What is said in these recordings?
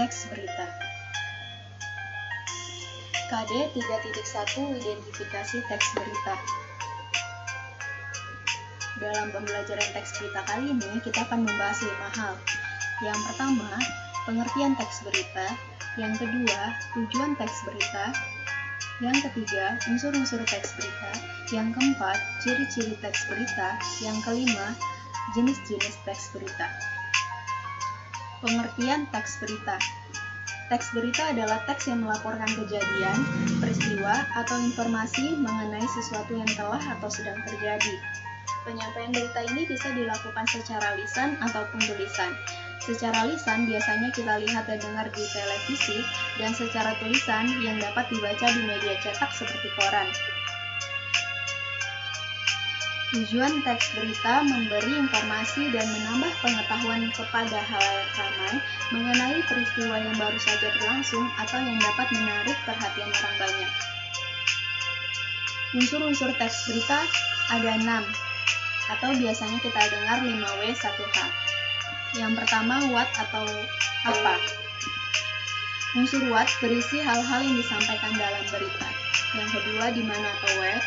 teks berita. KD 3.1 Identifikasi teks berita. Dalam pembelajaran teks berita kali ini, kita akan membahas 5 hal. Yang pertama, pengertian teks berita. Yang kedua, tujuan teks berita. Yang ketiga, unsur-unsur teks berita. Yang keempat, ciri-ciri teks berita. Yang kelima, jenis-jenis teks berita. Pengertian teks berita. Teks berita adalah teks yang melaporkan kejadian, peristiwa, atau informasi mengenai sesuatu yang telah atau sedang terjadi. Penyampaian berita ini bisa dilakukan secara lisan ataupun tulisan. Secara lisan biasanya kita lihat dan dengar di televisi, dan secara tulisan yang dapat dibaca di media cetak seperti koran. Tujuan teks berita memberi informasi dan menambah pengetahuan kepada halayak ramai mengenai peristiwa yang baru saja berlangsung atau yang dapat menarik perhatian orang banyak. Unsur-unsur teks berita ada 6, atau biasanya kita dengar 5W1H. Yang pertama, what atau apa. Unsur what berisi hal-hal yang disampaikan dalam berita. Yang kedua, di mana atau where.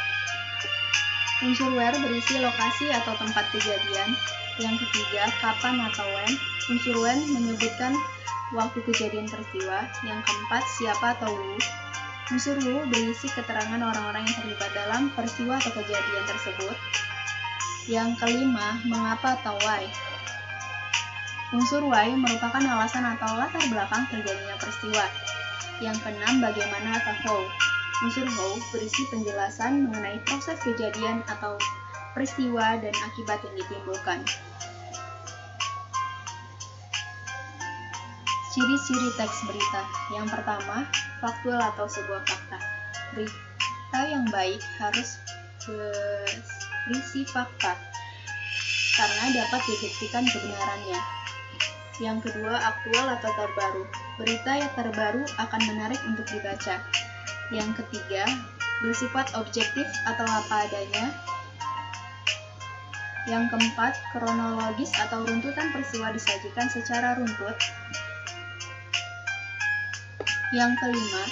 Unsur where berisi lokasi atau tempat kejadian. Yang ketiga, kapan atau when. Unsur when menyebutkan waktu kejadian peristiwa. Yang keempat, siapa atau who. Unsur who berisi keterangan orang-orang yang terlibat dalam peristiwa atau kejadian tersebut. Yang kelima, mengapa atau why. Unsur why merupakan alasan atau latar belakang terjadinya peristiwa. Yang keenam, bagaimana atau how. Unsur how berisi penjelasan mengenai proses kejadian atau peristiwa dan akibat yang ditimbulkan. Ciri-ciri teks berita. Yang pertama, faktual atau sebuah fakta. Berita yang baik harus berisi fakta karena dapat dibuktikan kebenarannya. Yang kedua, aktual atau terbaru. Berita yang terbaru akan menarik untuk dibaca. Yang ketiga, bersifat objektif atau apa adanya. Yang keempat, kronologis atau runtutan peristiwa disajikan secara runtut. Yang kelima,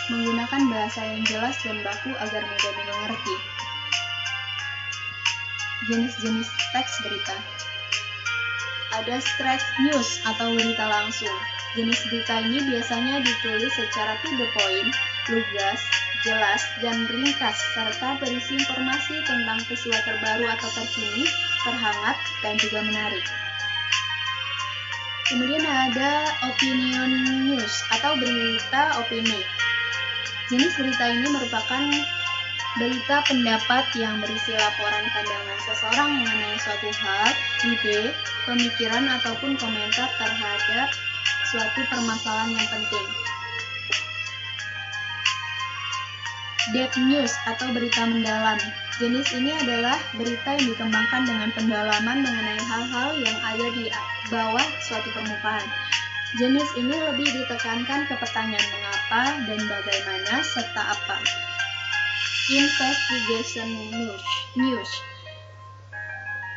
menggunakan bahasa yang jelas dan baku agar mudah dimengerti. Jenis-jenis teks berita. Ada straight news atau berita langsung. Jenis berita ini biasanya ditulis secara to the point, lugas, jelas, dan ringkas, serta berisi informasi tentang peristiwa terbaru atau terkini, terhangat, dan juga menarik. Kemudian ada opinion news atau berita opini. Jenis berita ini merupakan berita pendapat yang berisi laporan pandangan seseorang mengenai suatu hal, ide, pemikiran, ataupun komentar terhadap suatu permasalahan yang penting. Depth news atau berita mendalam. Jenis ini adalah berita yang dikembangkan dengan pendalaman mengenai hal-hal yang ada di bawah suatu permukaan. Jenis ini lebih ditekankan ke pertanyaan mengapa dan bagaimana serta apa. Investigation news.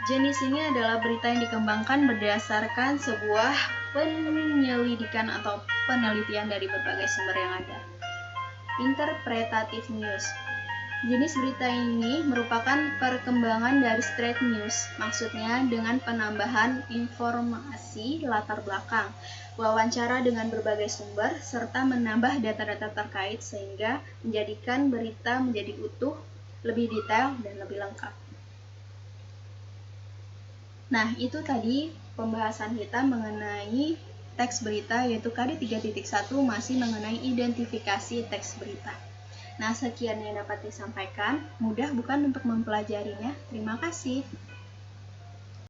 Jenis ini adalah berita yang dikembangkan berdasarkan sebuah penyelidikan atau penelitian dari berbagai sumber yang ada. Interpretative news. Jenis berita ini merupakan perkembangan dari straight news, maksudnya dengan penambahan informasi latar belakang, wawancara dengan berbagai sumber, serta menambah data-data terkait sehingga menjadikan berita menjadi utuh, lebih detail, dan lebih lengkap. Nah, itu tadi pembahasan kita mengenai teks berita, yaitu KD 3.1 masih mengenai identifikasi teks berita. Nah, sekian yang dapat disampaikan. Mudah bukan untuk mempelajarinya? Terima kasih.